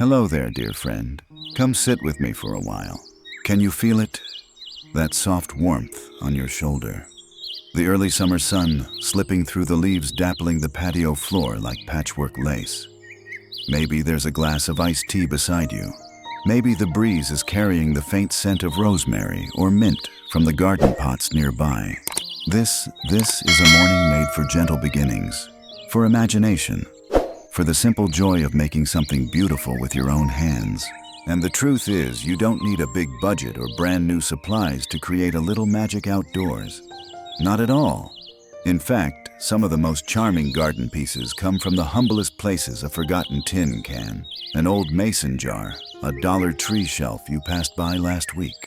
Hello there, dear friend. Come sit with me for a while. Can you feel it? That soft warmth on your shoulder. The early summer sun slipping through the leaves, dappling the patio floor like patchwork lace. Maybe there's a glass of iced tea beside you. Maybe the breeze is carrying the faint scent of rosemary or mint from the garden pots nearby. This is a morning made for gentle beginnings, for imagination, for the simple joy of making something beautiful with your own hands. And the truth is, you don't need a big budget or brand new supplies to create a little magic outdoors. Not at all. In fact, some of the most charming garden pieces come from the humblest places: a forgotten tin can, an old mason jar, a Dollar Tree shelf you passed by last week.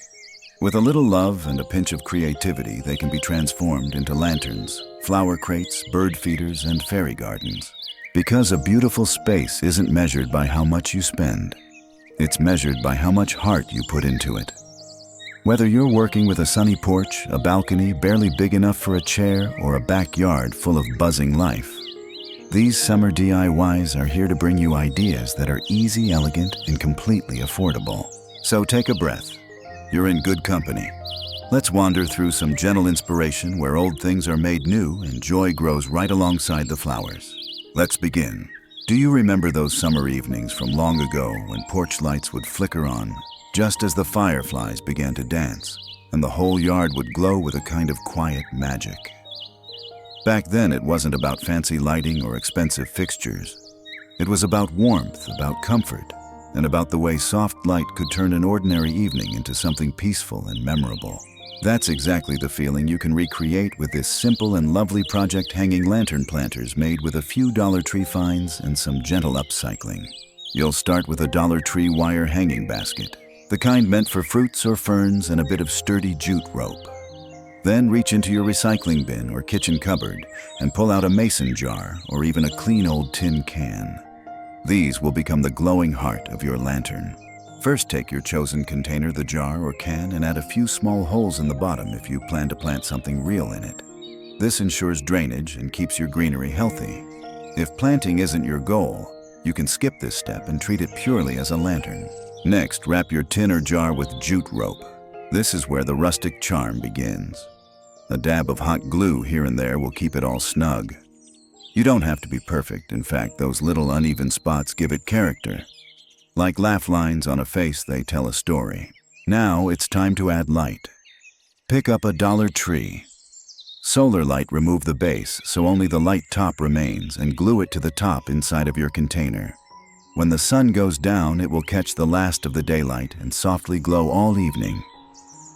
With a little love and a pinch of creativity, they can be transformed into lanterns, flower crates, bird feeders, and fairy gardens. Because a beautiful space isn't measured by how much you spend. It's measured by how much heart you put into it. Whether you're working with a sunny porch, a balcony barely big enough for a chair, or a backyard full of buzzing life, these summer DIYs are here to bring you ideas that are easy, elegant, and completely affordable. So take a breath. You're in good company. Let's wander through some gentle inspiration where old things are made new and joy grows right alongside the flowers. Let's begin. Do you remember those summer evenings from long ago when porch lights would flicker on just as the fireflies began to dance, and the whole yard would glow with a kind of quiet magic? Back then, it wasn't about fancy lighting or expensive fixtures. It was about warmth, about comfort, and about the way soft light could turn an ordinary evening into something peaceful and memorable. That's exactly the feeling you can recreate with this simple and lovely project: hanging lantern planters made with a few Dollar Tree finds and some gentle upcycling. You'll start with a Dollar Tree wire hanging basket, the kind meant for fruits or ferns, and a bit of sturdy jute rope. Then reach into your recycling bin or kitchen cupboard and pull out a mason jar or even a clean old tin can. These will become the glowing heart of your lantern. First, take your chosen container, the jar or can, and add a few small holes in the bottom if you plan to plant something real in it. This ensures drainage and keeps your greenery healthy. If planting isn't your goal, you can skip this step and treat it purely as a lantern. Next, wrap your tin or jar with jute rope. This is where the rustic charm begins. A dab of hot glue here and there will keep it all snug. You don't have to be perfect. In fact, those little uneven spots give it character. Like laugh lines on a face, they tell a story. Now it's time to add light. Pick up a Dollar Tree. Solar light, remove the base so only the light top remains, and glue it to the top inside of your container. When the sun goes down, it will catch the last of the daylight and softly glow all evening.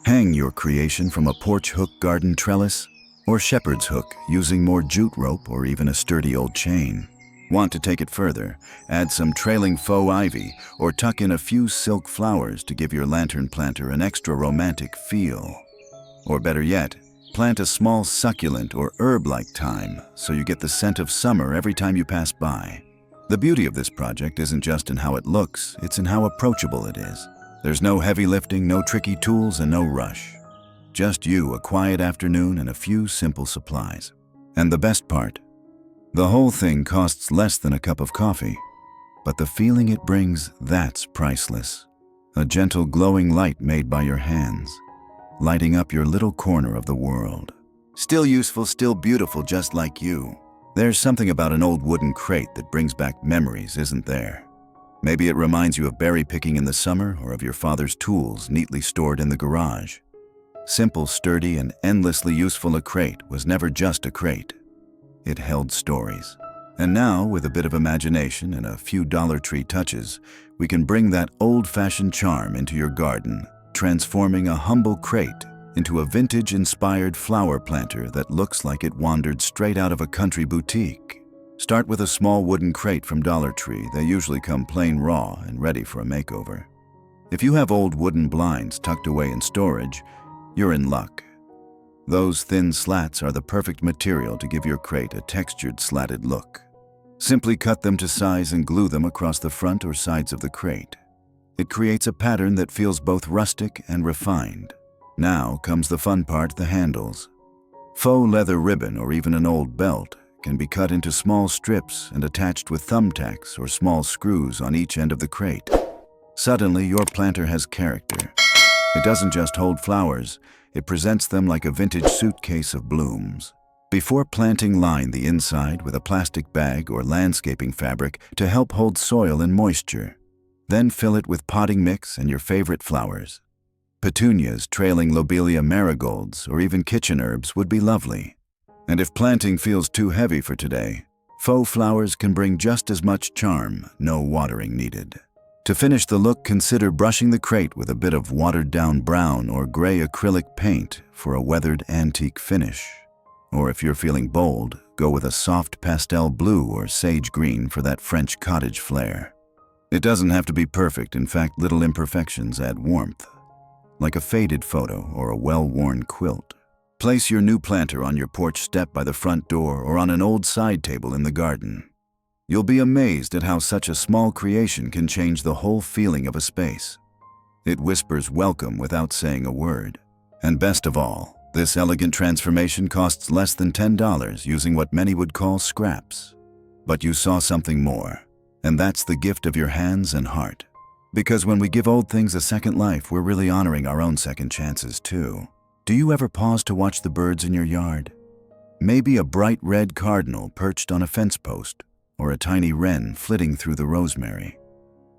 Hang your creation from a porch hook, garden trellis, or shepherd's hook using more jute rope or even a sturdy old chain. Want to take it further? Add some trailing faux ivy or tuck in a few silk flowers to give your lantern planter an extra romantic feel. Or better yet, plant a small succulent or herb-like thyme so you get the scent of summer every time you pass by. The beauty of this project isn't just in how it looks, it's in how approachable it is. There's no heavy lifting, no tricky tools, and no rush. Just you, a quiet afternoon, and a few simple supplies. And the best part, the whole thing costs less than a cup of coffee, but the feeling it brings, that's priceless. A gentle glowing light made by your hands, lighting up your little corner of the world. Still useful, still beautiful, just like you. There's something about an old wooden crate that brings back memories, isn't there? Maybe it reminds you of berry picking in the summer or of your father's tools neatly stored in the garage. Simple, sturdy, and endlessly useful, a crate was never just a crate. It held stories. And now, with a bit of imagination and a few Dollar Tree touches, we can bring that old-fashioned charm into your garden, transforming a humble crate into a vintage-inspired flower planter that looks like it wandered straight out of a country boutique. Start with a small wooden crate from Dollar Tree. They usually come plain raw and ready for a makeover. If you have old wooden blinds tucked away in storage, you're in luck. Those thin slats are the perfect material to give your crate a textured, slatted look. Simply cut them to size and glue them across the front or sides of the crate. It creates a pattern that feels both rustic and refined. Now comes the fun part: the handles. Faux leather ribbon or even an old belt can be cut into small strips and attached with thumbtacks or small screws on each end of the crate. Suddenly, your planter has character. It doesn't just hold flowers, it presents them like a vintage suitcase of blooms. Before planting, line the inside with a plastic bag or landscaping fabric to help hold soil and moisture. Then fill it with potting mix and your favorite flowers. Petunias, trailing lobelia marigolds, or even kitchen herbs would be lovely. And if planting feels too heavy for today, faux flowers can bring just as much charm, no watering needed. To finish the look, consider brushing the crate with a bit of watered-down brown or gray acrylic paint for a weathered antique finish. Or if you're feeling bold, go with a soft pastel blue or sage green for that French cottage flair. It doesn't have to be perfect. In fact, little imperfections add warmth, like a faded photo or a well-worn quilt. Place your new planter on your porch step by the front door or on an old side table in the garden. You'll be amazed at how such a small creation can change the whole feeling of a space. It whispers welcome without saying a word. And best of all, this elegant transformation costs less than $10 using what many would call scraps. But you saw something more, and that's the gift of your hands and heart. Because when we give old things a second life, we're really honoring our own second chances too. Do you ever pause to watch the birds in your yard? Maybe a bright red cardinal perched on a fence post, or a tiny wren flitting through the rosemary.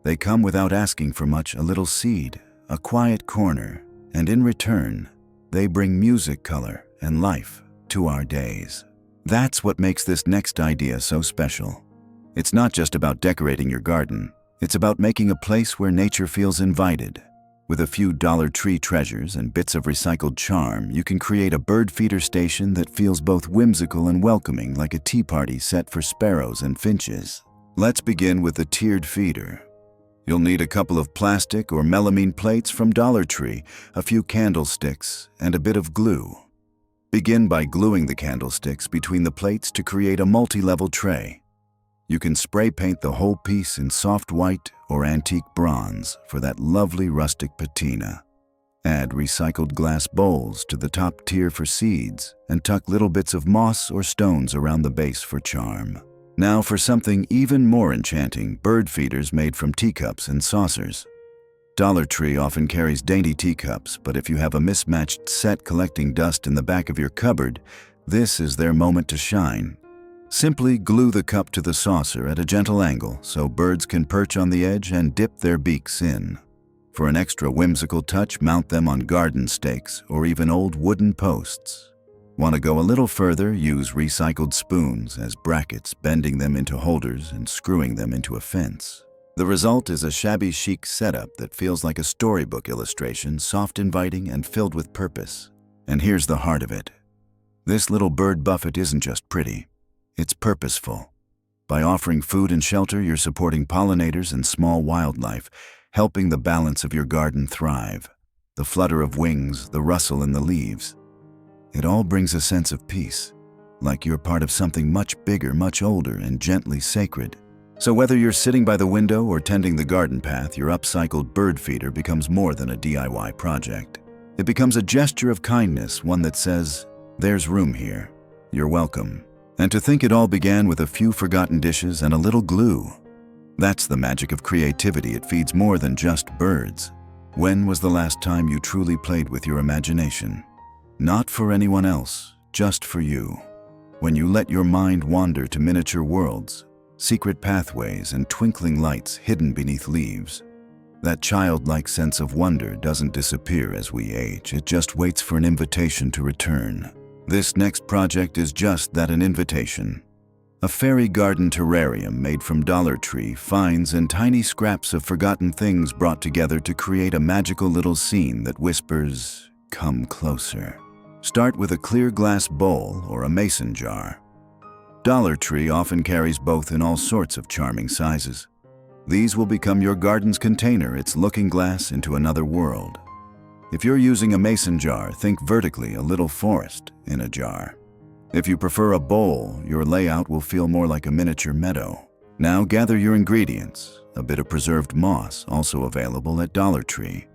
They come without asking for much, a little seed, a quiet corner, and in return, they bring music, color, and life to our days. That's what makes this next idea so special. It's not just about decorating your garden, it's about making a place where nature feels invited. With a few Dollar Tree treasures and bits of recycled charm, you can create a bird feeder station that feels both whimsical and welcoming, like a tea party set for sparrows and finches. Let's begin with the tiered feeder. You'll need a couple of plastic or melamine plates from Dollar Tree, a few candlesticks, and a bit of glue. Begin by gluing the candlesticks between the plates to create a multi-level tray. You can spray paint the whole piece in soft white or antique bronze for that lovely rustic patina. Add recycled glass bowls to the top tier for seeds and tuck little bits of moss or stones around the base for charm. Now for something even more enchanting, bird feeders made from teacups and saucers. Dollar Tree often carries dainty teacups, but if you have a mismatched set collecting dust in the back of your cupboard, this is their moment to shine. Simply glue the cup to the saucer at a gentle angle so birds can perch on the edge and dip their beaks in. For an extra whimsical touch, mount them on garden stakes or even old wooden posts. Want to go a little further? Use recycled spoons as brackets, bending them into holders and screwing them into a fence. The result is a shabby chic setup that feels like a storybook illustration, soft, inviting, and filled with purpose. And here's the heart of it. This little bird buffet isn't just pretty. It's purposeful. By offering food and shelter, you're supporting pollinators and small wildlife, helping the balance of your garden thrive. The flutter of wings, the rustle in the leaves. It all brings a sense of peace, like you're part of something much bigger, much older, and gently sacred. So whether you're sitting by the window or tending the garden path, your upcycled bird feeder becomes more than a DIY project. It becomes a gesture of kindness, one that says, "There's room here. You're welcome." And to think it all began with a few forgotten dishes and a little glue. That's the magic of creativity. It feeds more than just birds. When was the last time you truly played with your imagination? Not for anyone else, just for you. When you let your mind wander to miniature worlds, secret pathways, and twinkling lights hidden beneath leaves. That childlike sense of wonder doesn't disappear as we age. It just waits for an invitation to return. This next project is just that, an invitation. A fairy garden terrarium made from Dollar Tree finds and tiny scraps of forgotten things brought together to create a magical little scene that whispers, "Come closer." Start with a clear glass bowl or a mason jar. Dollar Tree often carries both in all sorts of charming sizes. These will become your garden's container, its looking glass into another world. If you're using a mason jar, think vertically, a little forest in a jar. If you prefer a bowl, your layout will feel more like a miniature meadow. Now gather your ingredients, a bit of preserved moss, also available at Dollar Tree,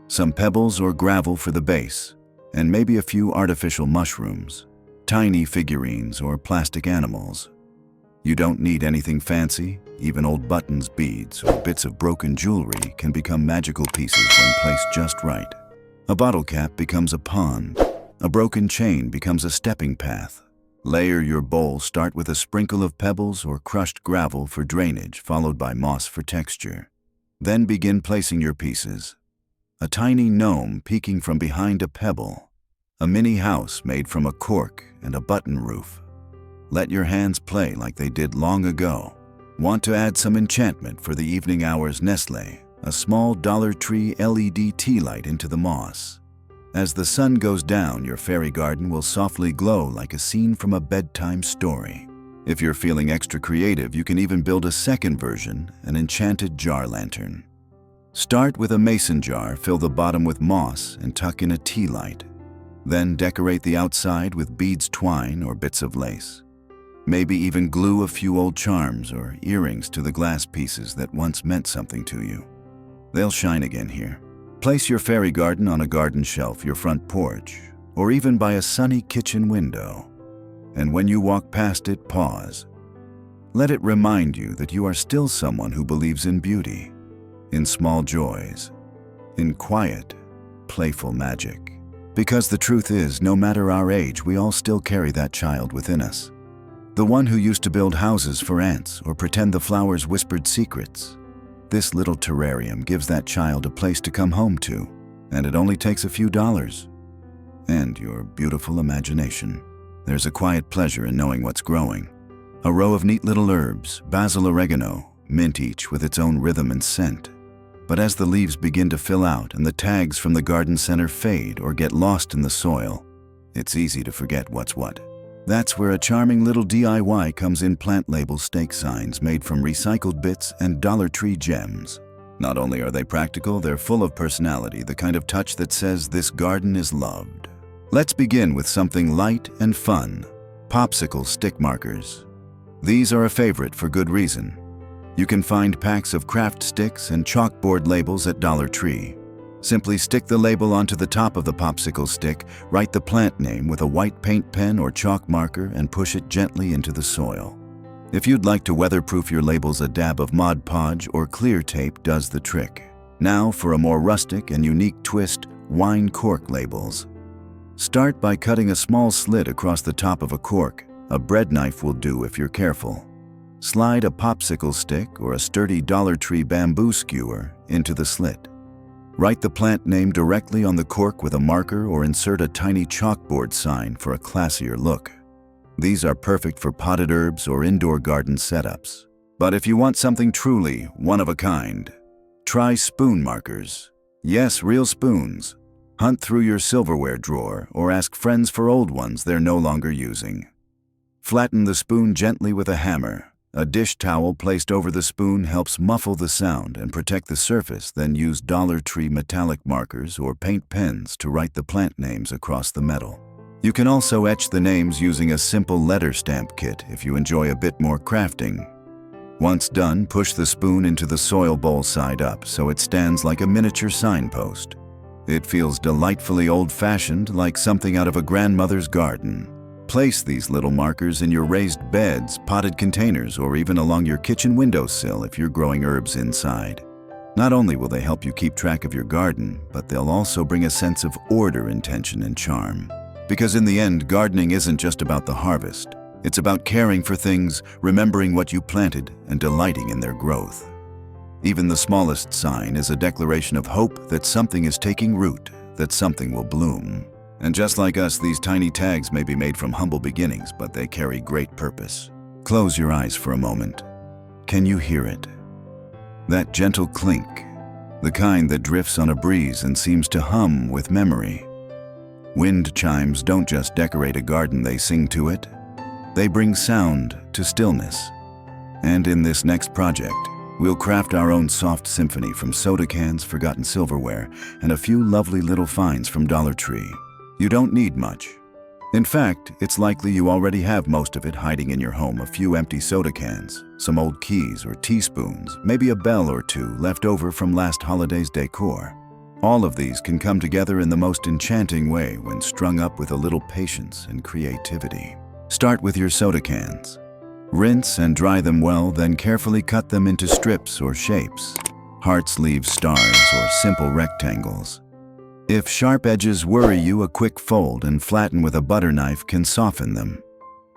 some pebbles or gravel for the base, and maybe a few artificial mushrooms, tiny figurines or plastic animals. You don't need anything fancy. Even old buttons, beads, or bits of broken jewelry can become magical pieces when placed just right. A bottle cap becomes a pond. A broken chain becomes a stepping path. Layer your bowl. Start with a sprinkle of pebbles or crushed gravel for drainage, followed by moss for texture. Then begin placing your pieces. A tiny gnome peeking from behind a pebble. A mini house made from a cork and a button roof. Let your hands play like they did long ago. Want to add some enchantment for the evening hours? Nestle, a small Dollar Tree LED tea light into the moss. As the sun goes down, your fairy garden will softly glow like a scene from a bedtime story. If you're feeling extra creative, you can even build a second version, an enchanted jar lantern. Start with a mason jar, fill the bottom with moss, and tuck in a tea light. Then decorate the outside with beads, twine, or bits of lace. Maybe even glue a few old charms or earrings to the glass pieces that once meant something to you. They'll shine again here. Place your fairy garden on a garden shelf, your front porch, or even by a sunny kitchen window. And when you walk past it, pause. Let it remind you that you are still someone who believes in beauty, in small joys, in quiet, playful magic. Because the truth is, no matter our age, we all still carry that child within us. The one who used to build houses for ants or pretend the flowers whispered secrets. This little terrarium gives that child a place to come home to, and it only takes a few dollars. And your beautiful imagination. There's a quiet pleasure in knowing what's growing. A row of neat little herbs, basil, oregano, mint, each with its own rhythm and scent. But as the leaves begin to fill out and the tags from the garden center fade or get lost in the soil, it's easy to forget what's what. That's where a charming little DIY comes in: plant label stake signs made from recycled bits and Dollar Tree gems. Not only are they practical, they're full of personality, the kind of touch that says this garden is loved. Let's begin with something light and fun: popsicle stick markers. These are a favorite for good reason. You can find packs of craft sticks and chalkboard labels at Dollar Tree. Simply stick the label onto the top of the popsicle stick, write the plant name with a white paint pen or chalk marker, and push it gently into the soil. If you'd like to weatherproof your labels, a dab of Mod Podge or clear tape does the trick. Now for a more rustic and unique twist: wine cork labels. Start by cutting a small slit across the top of a cork. A bread knife will do if you're careful. Slide a popsicle stick or a sturdy Dollar Tree bamboo skewer into the slit. Write the plant name directly on the cork with a marker or insert a tiny chalkboard sign for a classier look. These are perfect for potted herbs or indoor garden setups. But if you want something truly one of a kind, try spoon markers. Yes, real spoons. Hunt through your silverware drawer or ask friends for old ones they're no longer using. Flatten the spoon gently with a hammer. A dish towel placed over the spoon helps muffle the sound and protect the surface. Then use Dollar Tree metallic markers or paint pens to write the plant names across the metal. You can also etch the names using a simple letter stamp kit if you enjoy a bit more crafting. Once done, push the spoon into the soil bowl side up so it stands like a miniature signpost. It feels delightfully old-fashioned, like something out of a grandmother's garden. Place these little markers in your raised beds, potted containers, or even along your kitchen windowsill if you're growing herbs inside. Not only will they help you keep track of your garden, but they'll also bring a sense of order, intention, and charm. Because in the end, gardening isn't just about the harvest. It's about caring for things, remembering what you planted, and delighting in their growth. Even the smallest sign is a declaration of hope that something is taking root, that something will bloom. And just like us, these tiny tags may be made from humble beginnings, but they carry great purpose. Close your eyes for a moment. Can you hear it? That gentle clink, the kind that drifts on a breeze and seems to hum with memory. Wind chimes don't just decorate a garden, they sing to it. They bring sound to stillness. And in this next project, we'll craft our own soft symphony from soda cans, forgotten silverware, and a few lovely little finds from Dollar Tree. You don't need much. In fact, it's likely you already have most of it hiding in your home: a few empty soda cans, some old keys or teaspoons, maybe a bell or two left over from last holiday's decor. All of these can come together in the most enchanting way when strung up with a little patience and creativity. Start with your soda cans. Rinse and dry them well, then carefully cut them into strips or shapes. Hearts, leaves, stars, or simple rectangles. If sharp edges worry you, a quick fold and flatten with a butter knife can soften them.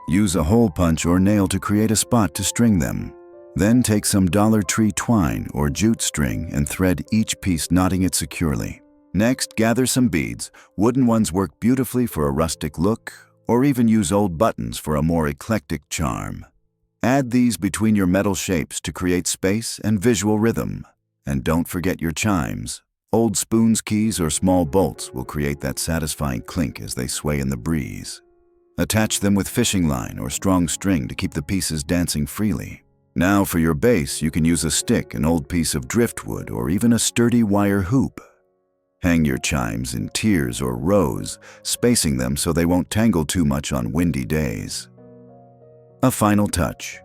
Use a hole punch or nail to create a spot to string them. Then take some Dollar Tree twine or jute string and thread each piece, knotting it securely. Next, gather some beads. Wooden ones work beautifully for a rustic look, or even use old buttons for a more eclectic charm. Add these between your metal shapes to create space and visual rhythm. And don't forget your chimes. Old spoons, keys, or small bolts will create that satisfying clink as they sway in the breeze. Attach them with fishing line or strong string to keep the pieces dancing freely. Now for your base, you can use a stick, an old piece of driftwood, or even a sturdy wire hoop. Hang your chimes in tiers or rows, spacing them so they won't tangle too much on windy days. A final touch.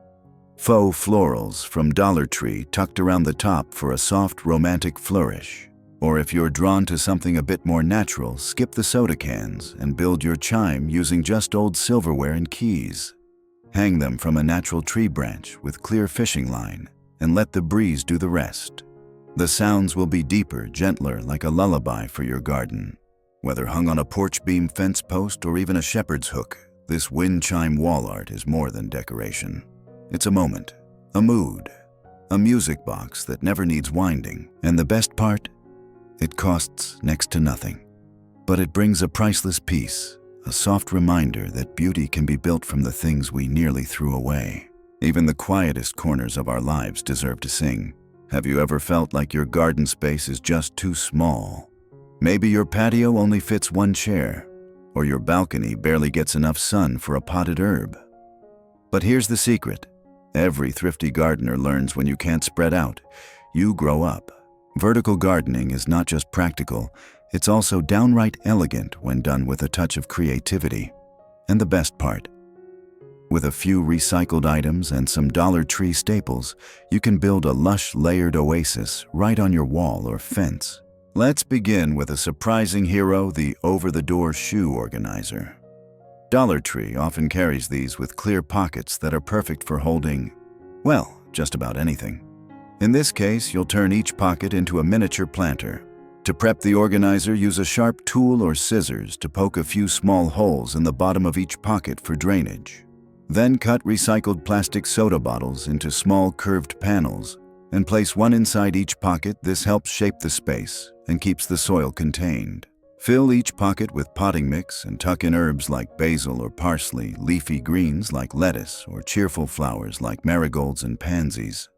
Faux florals from Dollar Tree tucked around the top for a soft, romantic flourish. Or if you're drawn to something a bit more natural, skip the soda cans and build your chime using just old silverware and keys. Hang them from a natural tree branch with clear fishing line and let the breeze do the rest. The sounds will be deeper, gentler, like a lullaby for your garden. Whether hung on a porch beam, fence post, or even a shepherd's hook, this wind chime wall art is more than decoration. It's a moment, a mood, a music box that never needs winding. And the best part? It costs next to nothing. But it brings a priceless peace, a soft reminder that beauty can be built from the things we nearly threw away. Even the quietest corners of our lives deserve to sing. Have you ever felt like your garden space is just too small? Maybe your patio only fits one chair, or your balcony barely gets enough sun for a potted herb. But here's the secret. Every thrifty gardener learns when you can't spread out, you grow up. Vertical gardening is not just practical, it's also downright elegant when done with a touch of creativity. And the best part, with a few recycled items and some Dollar Tree staples, you can build a lush, layered oasis right on your wall or fence. Let's begin with a surprising hero, the over-the-door shoe organizer. Dollar Tree often carries these with clear pockets that are perfect for holding, well, just about anything. In this case, you'll turn each pocket into a miniature planter. To prep the organizer, use a sharp tool or scissors to poke a few small holes in the bottom of each pocket for drainage. Then cut recycled plastic soda bottles into small curved panels and place one inside each pocket. This helps shape the space and keeps the soil contained. Fill each pocket with potting mix and tuck in herbs like basil or parsley, leafy greens like lettuce, or cheerful flowers like marigolds and pansies.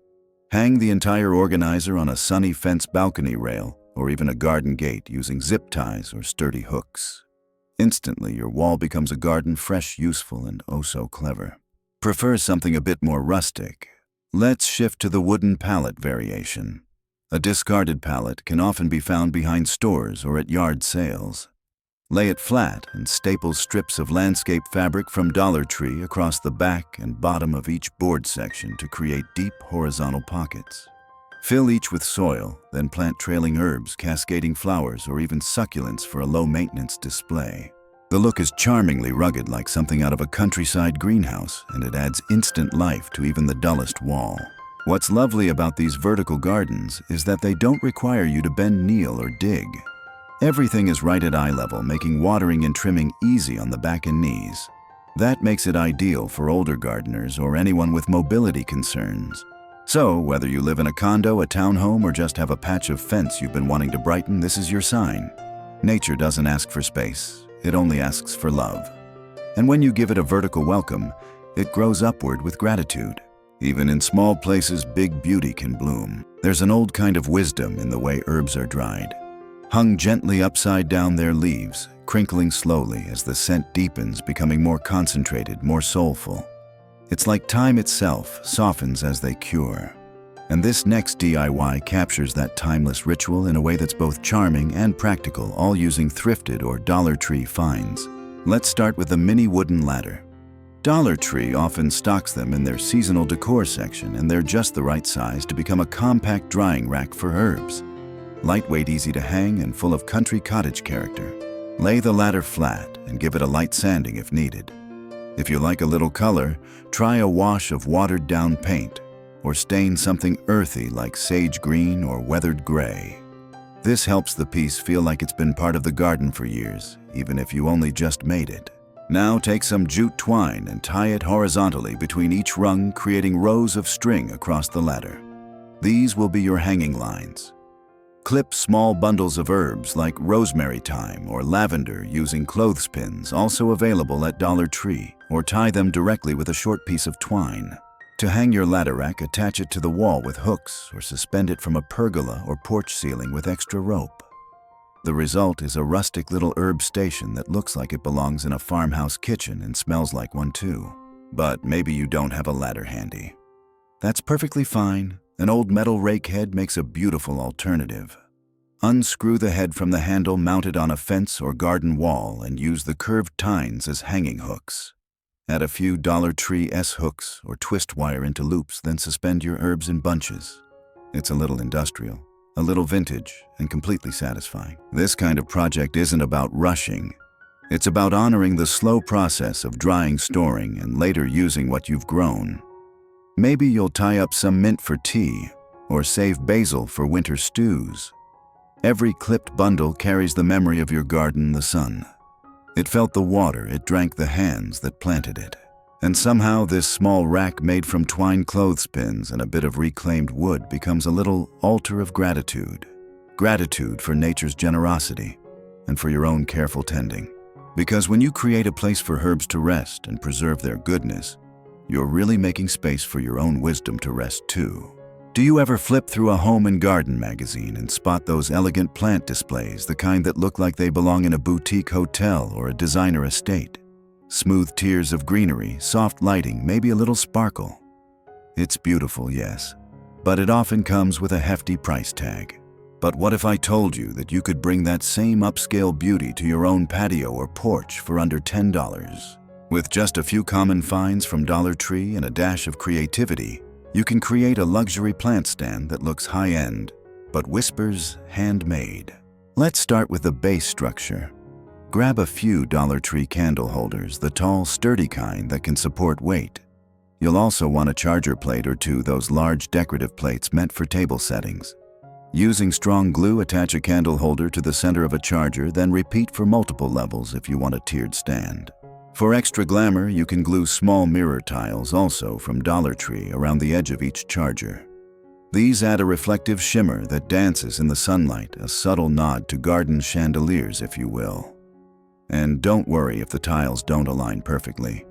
Hang the entire organizer on a sunny fence balcony rail or even a garden gate using zip ties or sturdy hooks. Instantly, your wall becomes a garden, fresh, useful, and oh so clever. Prefer something a bit more rustic? Let's shift to the wooden pallet variation. A discarded pallet can often be found behind stores or at yard sales. Lay it flat and staple strips of landscape fabric from Dollar Tree across the back and bottom of each board section to create deep horizontal pockets. Fill each with soil, then plant trailing herbs, cascading flowers, or even succulents for a low-maintenance display. The look is charmingly rugged, like something out of a countryside greenhouse, and it adds instant life to even the dullest wall. What's lovely about these vertical gardens is that they don't require you to bend, kneel, or dig. Everything is right at eye level, making watering and trimming easy on the back and knees. That makes it ideal for older gardeners or anyone with mobility concerns. So, whether you live in a condo, a townhome, or just have a patch of fence you've been wanting to brighten, this is your sign. Nature doesn't ask for space, it only asks for love. And when you give it a vertical welcome, it grows upward with gratitude. Even in small places, big beauty can bloom. There's an old kind of wisdom in the way herbs are dried. Hung gently upside down, their leaves, crinkling slowly as the scent deepens, becoming more concentrated, more soulful. It's like time itself softens as they cure. And this next DIY captures that timeless ritual in a way that's both charming and practical, all using thrifted or Dollar Tree finds. Let's start with the mini wooden ladder. Dollar Tree often stocks them in their seasonal decor section, and they're just the right size to become a compact drying rack for herbs. Lightweight, easy to hang, and full of country cottage character. Lay the ladder flat and give it a light sanding if needed. If you like a little color, try a wash of watered-down paint, or stain something earthy like sage green or weathered gray. This helps the piece feel like it's been part of the garden for years, even if you only just made it. Now take some jute twine and tie it horizontally between each rung, creating rows of string across the ladder. These will be your hanging lines. Clip small bundles of herbs like rosemary thyme or lavender using clothespins, also available at Dollar Tree, or tie them directly with a short piece of twine. To hang your ladder rack, attach it to the wall with hooks or suspend it from a pergola or porch ceiling with extra rope. The result is a rustic little herb station that looks like it belongs in a farmhouse kitchen and smells like one too. But maybe you don't have a ladder handy. That's perfectly fine. An old metal rake head makes a beautiful alternative. Unscrew the head from the handle mounted on a fence or garden wall and use the curved tines as hanging hooks. Add a few Dollar Tree S-hooks or twist wire into loops, then suspend your herbs in bunches. It's a little industrial, a little vintage, and completely satisfying. This kind of project isn't about rushing. It's about honoring the slow process of drying, storing, and later using what you've grown. Maybe you'll tie up some mint for tea, or save basil for winter stews. Every clipped bundle carries the memory of your garden, the sun. It felt the water, it drank the hands that planted it. And somehow this small rack made from twine clothespins and a bit of reclaimed wood becomes a little altar of gratitude. Gratitude for nature's generosity and for your own careful tending. Because when you create a place for herbs to rest and preserve their goodness, you're really making space for your own wisdom to rest too. Do you ever flip through a home and garden magazine and spot those elegant plant displays, the kind that look like they belong in a boutique hotel or a designer estate? Smooth tiers of greenery, soft lighting, maybe a little sparkle. It's beautiful, yes, but it often comes with a hefty price tag. But what if I told you that you could bring that same upscale beauty to your own patio or porch for under $10? With just a few common finds from Dollar Tree and a dash of creativity, you can create a luxury plant stand that looks high-end, but whispers handmade. Let's start with the base structure. Grab a few Dollar Tree candle holders, the tall, sturdy kind that can support weight. You'll also want a charger plate or two, those large decorative plates meant for table settings. Using strong glue, attach a candle holder to the center of a charger, then repeat for multiple levels if you want a tiered stand. For extra glamour, you can glue small mirror tiles, also from Dollar Tree, around the edge of each charger. These add a reflective shimmer that dances in the sunlight, a subtle nod to garden chandeliers, if you will. And don't worry if the tiles don't align perfectly.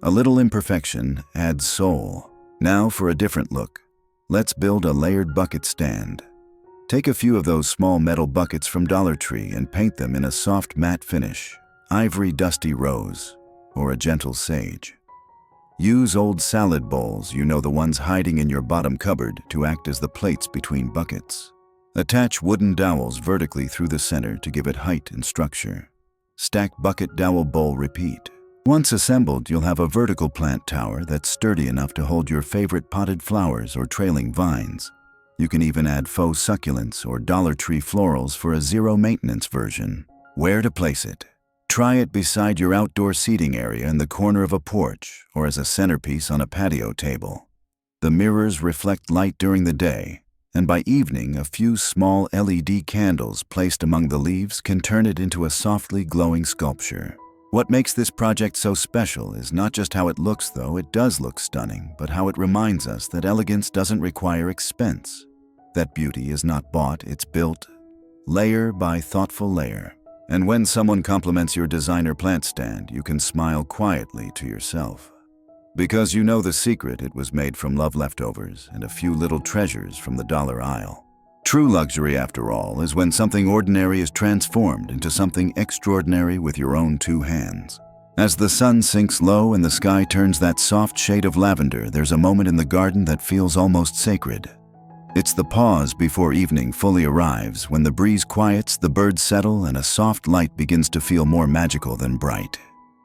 A little imperfection adds soul. Now for a different look. Let's build a layered bucket stand. Take a few of those small metal buckets from Dollar Tree and paint them in a soft matte finish, ivory dusty rose, or a gentle sage. Use old salad bowls, you know, the ones hiding in your bottom cupboard, to act as the plates between buckets. Attach wooden dowels vertically through the center to give it height and structure. Stack bucket dowel bowl, repeat. Once assembled, you'll have a vertical plant tower that's sturdy enough to hold your favorite potted flowers or trailing vines. You can even add faux succulents or Dollar Tree florals for a zero-maintenance version. Where to place it? Try it beside your outdoor seating area in the corner of a porch or as a centerpiece on a patio table. The mirrors reflect light during the day, and by evening a few small LED candles placed among the leaves can turn it into a softly glowing sculpture. What makes this project so special is not just how it looks, though it does look stunning, but how it reminds us that elegance doesn't require expense. That beauty is not bought, it's built, layer by thoughtful layer. And when someone compliments your designer plant stand, you can smile quietly to yourself. Because you know the secret, it was made from love leftovers and a few little treasures from the dollar aisle. True luxury, after all, is when something ordinary is transformed into something extraordinary with your own two hands. As the sun sinks low and the sky turns that soft shade of lavender, there's a moment in the garden that feels almost sacred. It's the pause before evening fully arrives, when the breeze quiets, the birds settle, and a soft light begins to feel more magical than bright.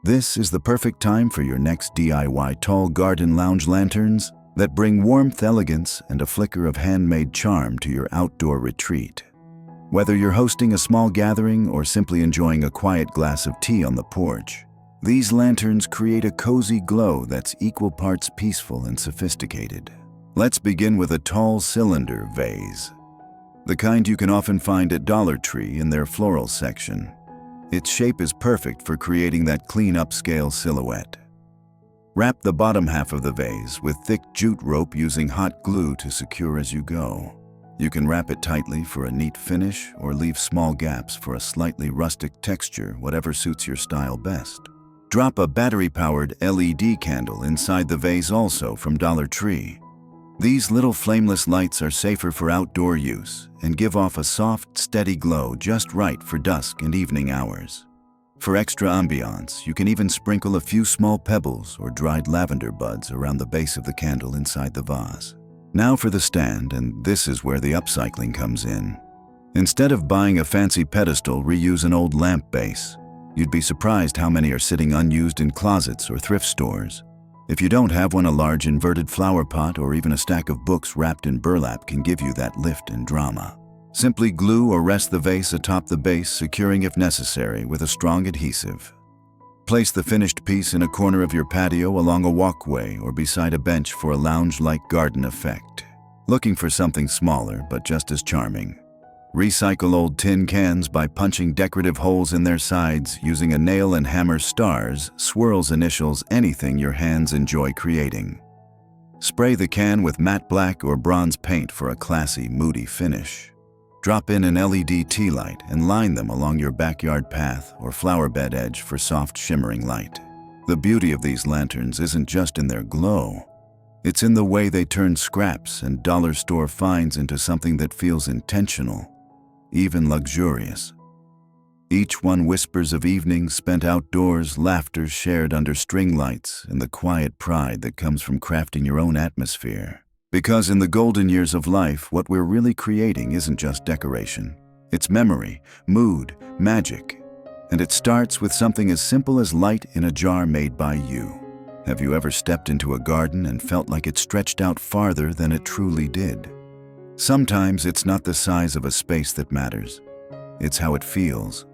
This is the perfect time for your next DIY tall garden lounge lanterns that bring warmth, elegance, and a flicker of handmade charm to your outdoor retreat. Whether you're hosting a small gathering or simply enjoying a quiet glass of tea on the porch, These lanterns create a cozy glow that's equal parts peaceful and sophisticated. Let's begin with a tall cylinder vase, the kind you can often find at Dollar Tree in their floral section. Its shape is perfect for creating that clean upscale silhouette. Wrap the bottom half of the vase with thick jute rope using hot glue to secure as you go. You can wrap it tightly for a neat finish or leave small gaps for a slightly rustic texture, whatever suits your style best. Drop a battery-powered LED candle inside the vase also from Dollar Tree. These little flameless lights are safer for outdoor use and give off a soft, steady glow just right for dusk and evening hours. For extra ambiance, you can even sprinkle a few small pebbles or dried lavender buds around the base of the candle inside the vase. Now for the stand, and this is where the upcycling comes in. Instead of buying a fancy pedestal, reuse an old lamp base. You'd be surprised how many are sitting unused in closets or thrift stores. If you don't have one, a large inverted flower pot or even a stack of books wrapped in burlap can give you that lift and drama. Simply glue or rest the vase atop the base, securing if necessary with a strong adhesive. Place the finished piece in a corner of your patio along a walkway or beside a bench for a lounge-like garden effect. Looking for something smaller but just as charming? Recycle old tin cans by punching decorative holes in their sides using a nail and hammer stars, swirls, initials, anything your hands enjoy creating. Spray the can with matte black or bronze paint for a classy, moody finish. Drop in an LED tea light and line them along your backyard path or flower bed edge for soft, shimmering light. The beauty of these lanterns isn't just in their glow. It's in the way they turn scraps and dollar store finds into something that feels intentional, even luxurious. Each one whispers of evenings spent outdoors, laughter shared under string lights, and the quiet pride that comes from crafting your own atmosphere. Because in the golden years of life, what we're really creating isn't just decoration. It's memory, mood, magic. And it starts with something as simple as light in a jar made by you. Have you ever stepped into a garden and felt like it stretched out farther than it truly did? Sometimes it's not the size of a space that matters. It's how it feels.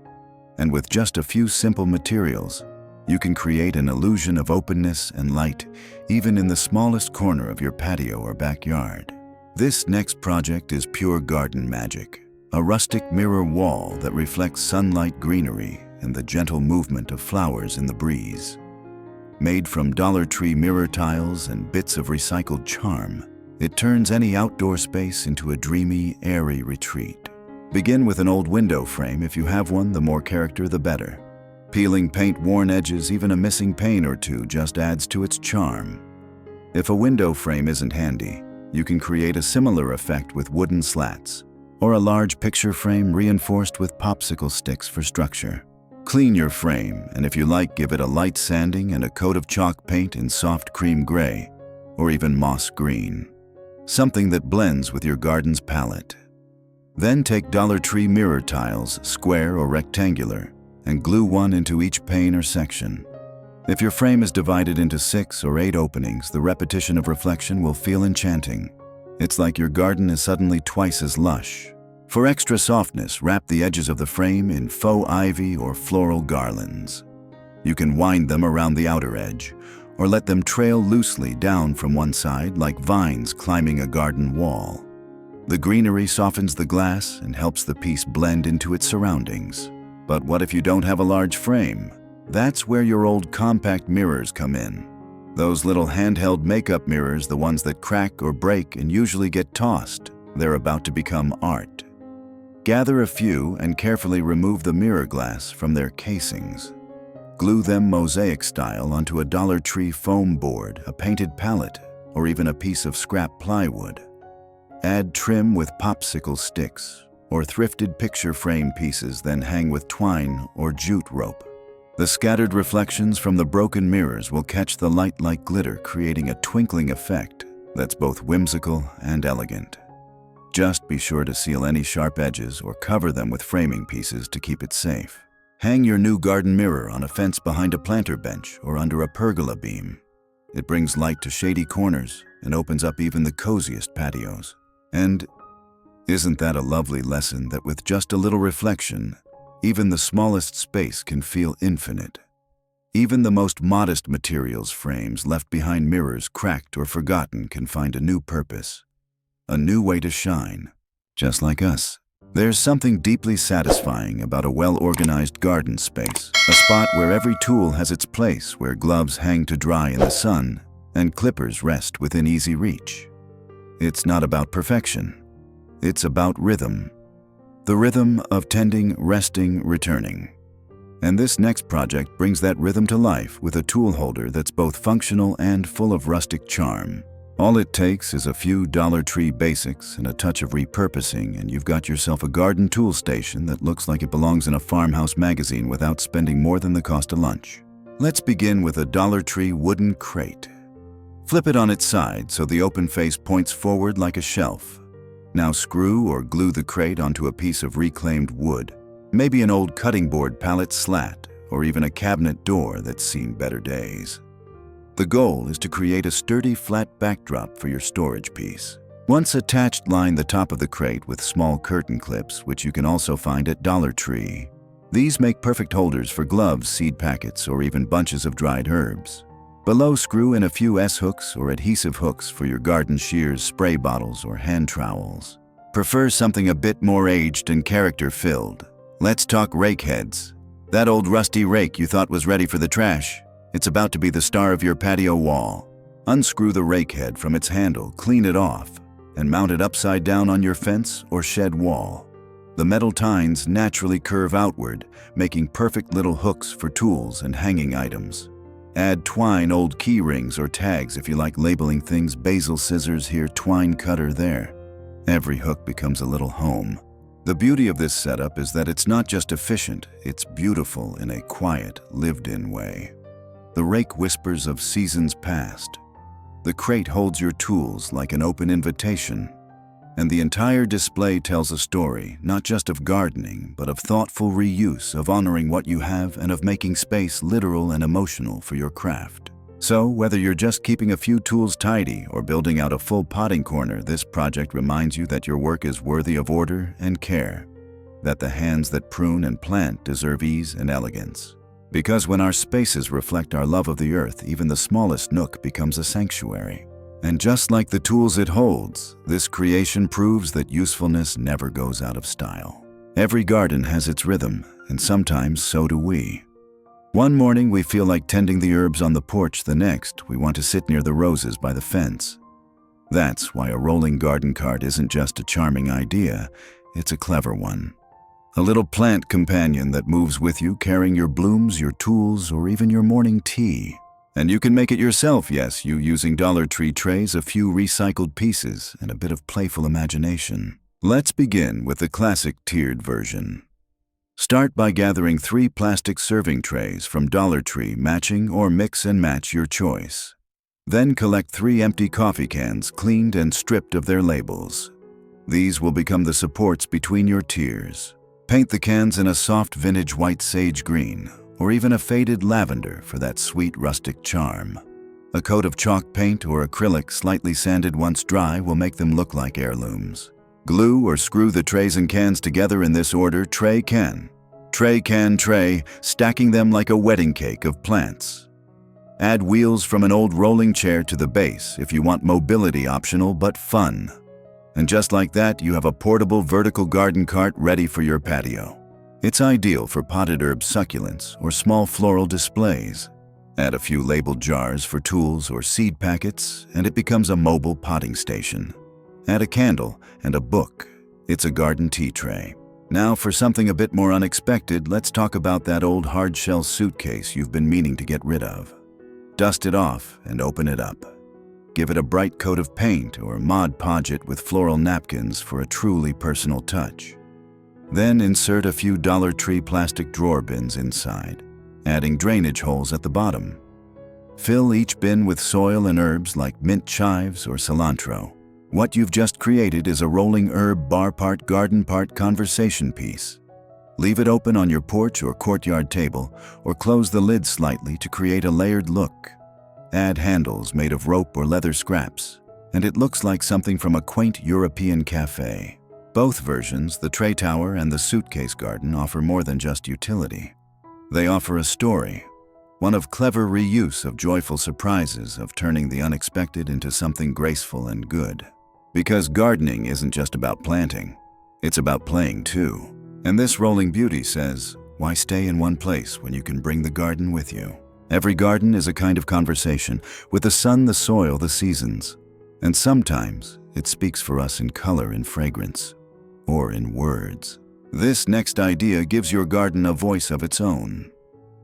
And with just a few simple materials, you can create an illusion of openness and light, even in the smallest corner of your patio or backyard. This next project is pure garden magic. A rustic mirror wall that reflects sunlight, greenery, and the gentle movement of flowers in the breeze. Made from Dollar Tree mirror tiles and bits of recycled charm, it turns any outdoor space into a dreamy, airy retreat. Begin with an old window frame. If you have one, the more character, the better. Peeling paint-worn edges, even a missing pane or two, just adds to its charm. If a window frame isn't handy, you can create a similar effect with wooden slats, or a large picture frame reinforced with popsicle sticks for structure. Clean your frame, and if you like, give it a light sanding and a coat of chalk paint in soft cream gray, or even moss green. Something that blends with your garden's palette. Then take Dollar Tree mirror tiles, square or rectangular, and glue one into each pane or section. If your frame is divided into 6 or 8 openings, the repetition of reflection will feel enchanting. It's like your garden is suddenly twice as lush. For extra softness, wrap the edges of the frame in faux ivy or floral garlands. You can wind them around the outer edge, or let them trail loosely down from one side like vines climbing a garden wall. The greenery softens the glass and helps the piece blend into its surroundings. But what if you don't have a large frame? That's where your old compact mirrors come in. Those little handheld makeup mirrors, the ones that crack or break and usually get tossed, they're about to become art. Gather a few and carefully remove the mirror glass from their casings. Glue them mosaic style onto a Dollar Tree foam board, a painted palette, or even a piece of scrap plywood. Add trim with popsicle sticks or thrifted picture frame pieces, then hang with twine or jute rope. The scattered reflections from the broken mirrors will catch the light like glitter, creating a twinkling effect that's both whimsical and elegant. Just be sure to seal any sharp edges or cover them with framing pieces to keep it safe. Hang your new garden mirror on a fence behind a planter bench or under a pergola beam. It brings light to shady corners and opens up even the coziest patios. And isn't that a lovely lesson that with just a little reflection, even the smallest space can feel infinite? Even the most modest materials frames left behind mirrors cracked or forgotten can find a new purpose, a new way to shine, just like us. There's something deeply satisfying about a well-organized garden space, a spot where every tool has its place, where gloves hang to dry in the sun and clippers rest within easy reach. It's not about perfection. It's about rhythm. The rhythm of tending, resting, returning. And this next project brings that rhythm to life with a tool holder that's both functional and full of rustic charm. All it takes is a few Dollar Tree basics and a touch of repurposing, and you've got yourself a garden tool station that looks like it belongs in a farmhouse magazine without spending more than the cost of lunch. Let's begin with a Dollar Tree wooden crate. Flip it on its side so the open face points forward like a shelf. Now screw or glue the crate onto a piece of reclaimed wood, maybe an old cutting board pallet slat, or even a cabinet door that's seen better days. The goal is to create a sturdy, flat backdrop for your storage piece. Once attached, line the top of the crate with small curtain clips, which you can also find at Dollar Tree. These make perfect holders for gloves, seed packets, or even bunches of dried herbs. Below, screw in a few S-hooks or adhesive hooks for your garden shears, spray bottles, or hand trowels. Prefer something a bit more aged and character-filled. Let's talk rake heads. That old rusty rake you thought was ready for the trash. It's about to be the star of your patio wall. Unscrew the rake head from its handle, clean it off, and mount it upside down on your fence or shed wall. The metal tines naturally curve outward, making perfect little hooks for tools and hanging items. Add twine, old key rings, or tags if you like labeling things. Basil scissors here, twine cutter there. Every hook becomes a little home. The beauty of this setup is that it's not just efficient, it's beautiful in a quiet, lived-in way. The rake whispers of seasons past. The crate holds your tools like an open invitation. And the entire display tells a story, not just of gardening, but of thoughtful reuse, of honoring what you have, and of making space literal and emotional for your craft. So, whether you're just keeping a few tools tidy or building out a full potting corner, this project reminds you that your work is worthy of order and care, that the hands that prune and plant deserve ease and elegance. Because when our spaces reflect our love of the earth, even the smallest nook becomes a sanctuary. And just like the tools it holds, this creation proves that usefulness never goes out of style. Every garden has its rhythm, and sometimes so do we. One morning we feel like tending the herbs on the porch, the next we want to sit near the roses by the fence. That's why a rolling garden cart isn't just a charming idea, it's a clever one. A little plant companion that moves with you, carrying your blooms, your tools, or even your morning tea. And you can make it yourself, yes, you using Dollar Tree trays, a few recycled pieces, and a bit of playful imagination. Let's begin with the classic tiered version. Start by gathering 3 plastic serving trays from Dollar Tree, matching or mix and match your choice. Then collect 3 empty coffee cans, cleaned and stripped of their labels. These will become the supports between your tiers. Paint the cans in a soft vintage white sage green, or even a faded lavender for that sweet rustic charm. A coat of chalk paint or acrylic slightly sanded once dry will make them look like heirlooms. Glue or screw the trays and cans together in this order: tray, can, tray, stacking them like a wedding cake of plants. Add wheels from an old rolling chair to the base if you want mobility, optional but fun. And just like that, you have a portable vertical garden cart ready for your patio. It's ideal for potted herb succulents or small floral displays. Add a few labeled jars for tools or seed packets, and it becomes a mobile potting station. Add a candle and a book. It's a garden tea tray. Now for something a bit more unexpected, let's talk about that old hard-shell suitcase you've been meaning to get rid of. Dust it off and open it up. Give it a bright coat of paint or Mod Podge it with floral napkins for a truly personal touch. Then insert a few Dollar Tree plastic drawer bins inside, adding drainage holes at the bottom. Fill each bin with soil and herbs like mint chives or cilantro. What you've just created is a rolling herb bar, part garden, part conversation piece. Leave it open on your porch or courtyard table, or close the lid slightly to create a layered look. Add handles made of rope or leather scraps, and it looks like something from a quaint European cafe. Both versions, the tray tower and the suitcase garden, offer more than just utility. They offer a story, one of clever reuse of joyful surprises of turning the unexpected into something graceful and good. Because gardening isn't just about planting, it's about playing too. And this rolling beauty says, why stay in one place when you can bring the garden with you? Every garden is a kind of conversation, with the sun, the soil, the seasons. And sometimes it speaks for us in color and fragrance, or in words. This next idea gives your garden a voice of its own.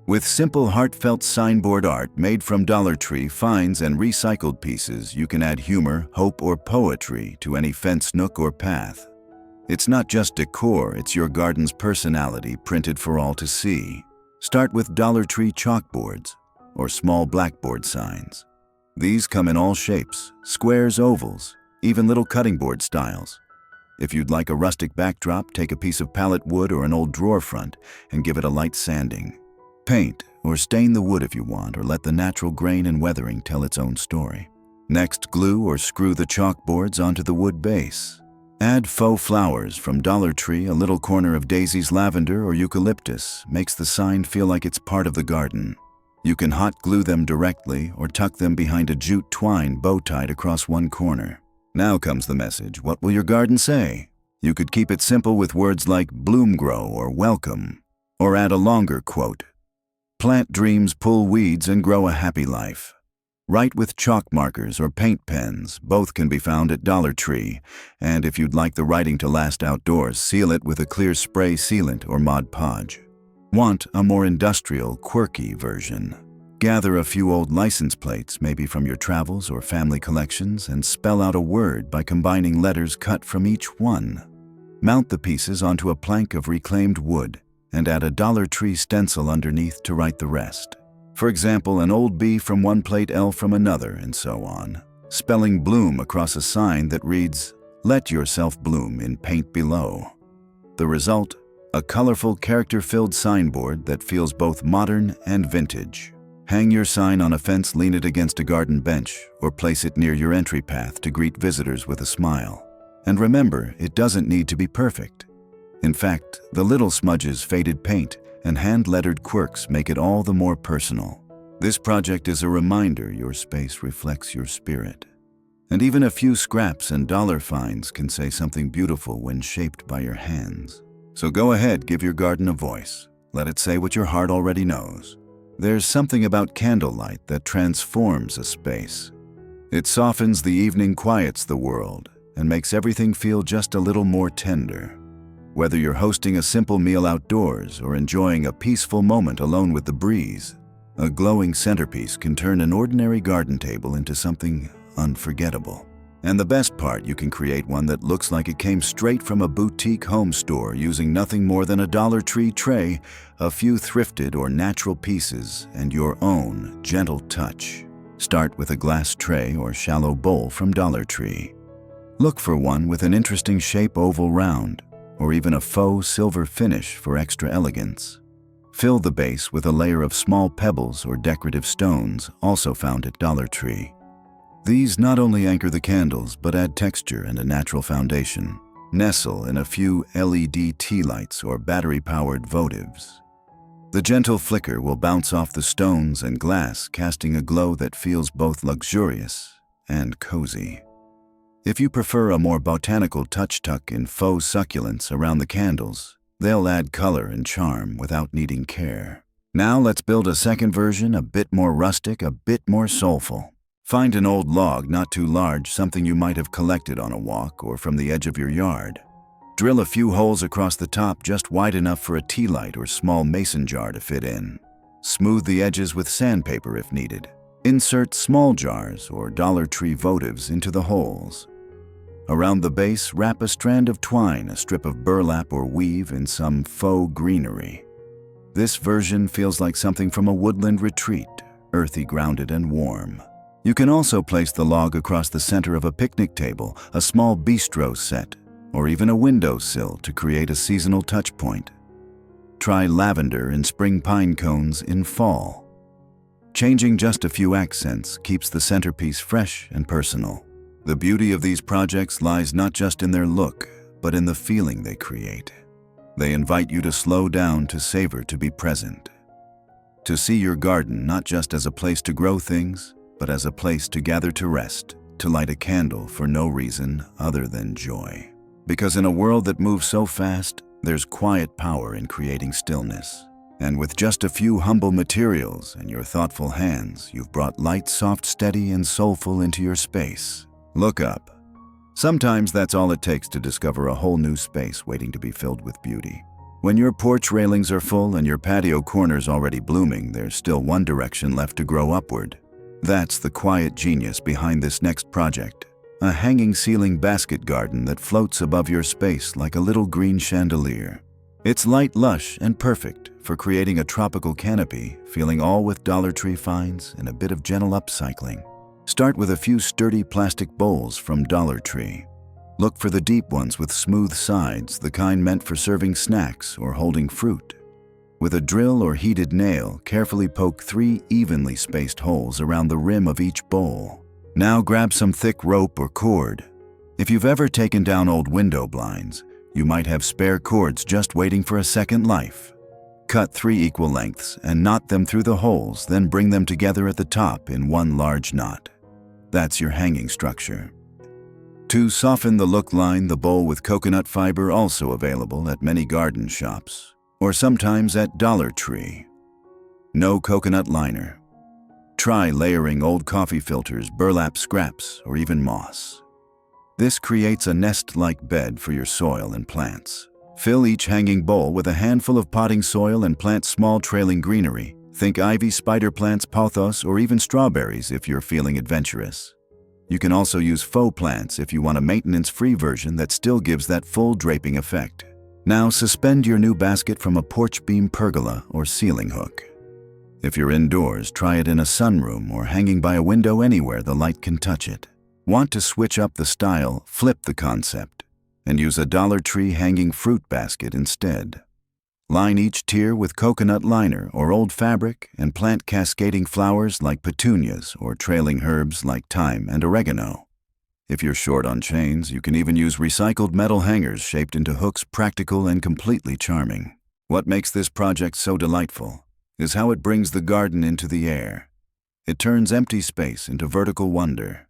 With simple, heartfelt signboard art made from Dollar Tree finds and recycled pieces, you can add humor, hope, or poetry to any fence nook or path. It's not just decor, it's your garden's personality printed for all to see. Start with Dollar Tree chalkboards or small blackboard signs. These come in all shapes, squares, ovals, even little cutting board styles. If you'd like a rustic backdrop, take a piece of pallet wood or an old drawer front and give it a light sanding. Paint or stain the wood if you want, or let the natural grain and weathering tell its own story. Next, glue or screw the chalkboards onto the wood base. Add faux flowers from Dollar Tree. A little corner of daisies, lavender, or eucalyptus makes the sign feel like it's part of the garden. You can hot glue them directly or tuck them behind a jute twine bow tied across one corner. Now comes the message. What will your garden say? You could keep it simple with words like bloom grow or welcome, or add a longer quote. Plant dreams, pull weeds, and grow a happy life. Write with chalk markers or paint pens. Both can be found at Dollar Tree. And if you'd like the writing to last outdoors, seal it with a clear spray sealant or Mod Podge. Want a more industrial, quirky version? Gather a few old license plates, maybe from your travels or family collections, and spell out a word by combining letters cut from each one. Mount the pieces onto a plank of reclaimed wood and add a Dollar Tree stencil underneath to write the rest. For example, an old B from one plate, L from another, and so on. Spelling bloom across a sign that reads, "Let yourself bloom," in paint below. The result? A colorful, character-filled signboard that feels both modern and vintage. Hang your sign on a fence, lean it against a garden bench, or place it near your entry path to greet visitors with a smile. And remember, it doesn't need to be perfect. In fact, the little smudges, faded paint, and hand-lettered quirks make it all the more personal. This project is a reminder your space reflects your spirit. And even a few scraps and dollar finds can say something beautiful when shaped by your hands. So go ahead, give your garden a voice. Let it say what your heart already knows. There's something about candlelight that transforms a space. It softens the evening, quiets the world, and makes everything feel just a little more tender. Whether you're hosting a simple meal outdoors or enjoying a peaceful moment alone with the breeze, a glowing centerpiece can turn an ordinary garden table into something unforgettable. And the best part, you can create one that looks like it came straight from a boutique home store using nothing more than a Dollar Tree tray, a few thrifted or natural pieces, and your own gentle touch. Start with a glass tray or shallow bowl from Dollar Tree. Look for one with an interesting shape, oval, round, or even a faux silver finish for extra elegance. Fill the base with a layer of small pebbles or decorative stones, also found at Dollar Tree. These not only anchor the candles, but add texture and a natural foundation. Nestle in a few LED tea lights or battery-powered votives. The gentle flicker will bounce off the stones and glass, casting a glow that feels both luxurious and cozy. If you prefer a more botanical touch, tuck in faux succulents around the candles. They'll add color and charm without needing care. Now let's build a second version, a bit more rustic, a bit more soulful. Find an old log, not too large, something you might have collected on a walk or from the edge of your yard. Drill a few holes across the top, just wide enough for a tea light or small mason jar to fit in. Smooth the edges with sandpaper if needed. Insert small jars or Dollar Tree votives into the holes. Around the base, wrap a strand of twine, a strip of burlap, or weave in some faux greenery. This version feels like something from a woodland retreat, earthy, grounded, and warm. You can also place the log across the center of a picnic table, a small bistro set, or even a windowsill to create a seasonal touch point. Try lavender and spring pine cones in fall. Changing just a few accents keeps the centerpiece fresh and personal. The beauty of these projects lies not just in their look, but in the feeling they create. They invite you to slow down, to savor, to be present. To see your garden not just as a place to grow things, but as a place to gather to rest, to light a candle for no reason other than joy. Because in a world that moves so fast, there's quiet power in creating stillness. And with just a few humble materials and your thoughtful hands, you've brought light, soft, steady, and soulful into your space. Look up. Sometimes that's all it takes to discover a whole new space waiting to be filled with beauty. When your porch railings are full and your patio corners already blooming, there's still one direction left to grow upward. That's the quiet genius behind this next project. A hanging ceiling basket garden that floats above your space like a little green chandelier. It's light, lush, and perfect for creating a tropical canopy, filling all with Dollar Tree finds and a bit of gentle upcycling. Start with a few sturdy plastic bowls from Dollar Tree. Look for the deep ones with smooth sides, the kind meant for serving snacks or holding fruit. With a drill or heated nail, carefully poke 3 evenly spaced holes around the rim of each bowl. Now grab some thick rope or cord. If you've ever taken down old window blinds, you might have spare cords just waiting for a second life. Cut 3 equal lengths and knot them through the holes, then bring them together at the top in one large knot. That's your hanging structure. To soften the look, line the bowl with coconut fiber, also available at many garden shops, or sometimes at Dollar Tree. No coconut liner. Try layering old coffee filters, burlap scraps, or even moss. This creates a nest-like bed for your soil and plants. Fill each hanging bowl with a handful of potting soil and plant small trailing greenery. Think ivy, spider plants, pothos, or even strawberries if you're feeling adventurous. You can also use faux plants if you want a maintenance-free version that still gives that full draping effect. Now suspend your new basket from a porch beam, pergola, or ceiling hook. If you're indoors, try it in a sunroom or hanging by a window anywhere the light can touch it. Want to switch up the style? Flip the concept and use a Dollar Tree hanging fruit basket instead. Line each tier with coconut liner or old fabric and plant cascading flowers like petunias or trailing herbs like thyme and oregano. If you're short on chains, you can even use recycled metal hangers shaped into hooks, practical and completely charming. What makes this project so delightful is how it brings the garden into the air. It turns empty space into vertical wonder.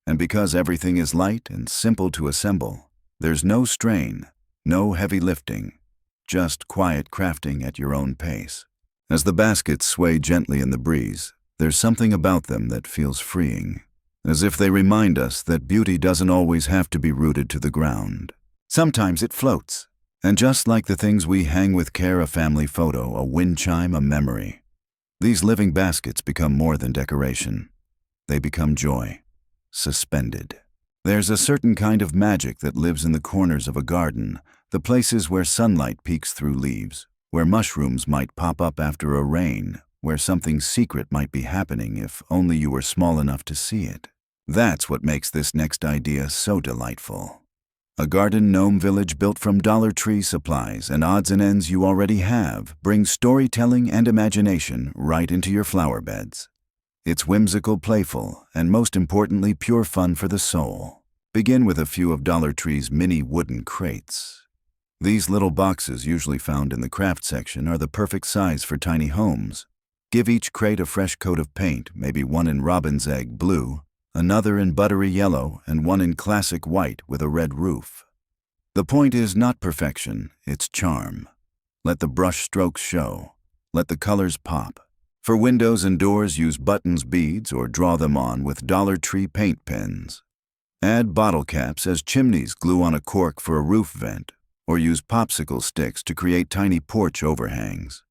And because everything is light and simple to assemble, there's no strain, no heavy lifting. Just quiet crafting at your own pace. As the baskets sway gently in the breeze, there's something about them that feels freeing, as if they remind us that beauty doesn't always have to be rooted to the ground. Sometimes it floats, and just like the things we hang with care, a family photo, a wind chime, a memory, these living baskets become more than decoration. They become joy, suspended. There's a certain kind of magic that lives in the corners of a garden, the places where sunlight peeks through leaves, where mushrooms might pop up after a rain, where something secret might be happening if only you were small enough to see it. That's what makes this next idea so delightful. A garden gnome village built from Dollar Tree supplies and odds and ends you already have brings storytelling and imagination right into your flower beds. It's whimsical, playful, and most importantly, pure fun for the soul. Begin with a few of Dollar Tree's mini wooden crates. These little boxes, usually found in the craft section, are the perfect size for tiny homes. Give each crate a fresh coat of paint, maybe one in robin's egg blue, another in buttery yellow, and one in classic white with a red roof. The point is not perfection, it's charm. Let the brush strokes show. Let the colors pop. For windows and doors, use buttons, beads, or draw them on with Dollar Tree paint pens. Add bottle caps as chimneys, glue on a cork for a roof vent, or use popsicle sticks to create tiny porch overhangs.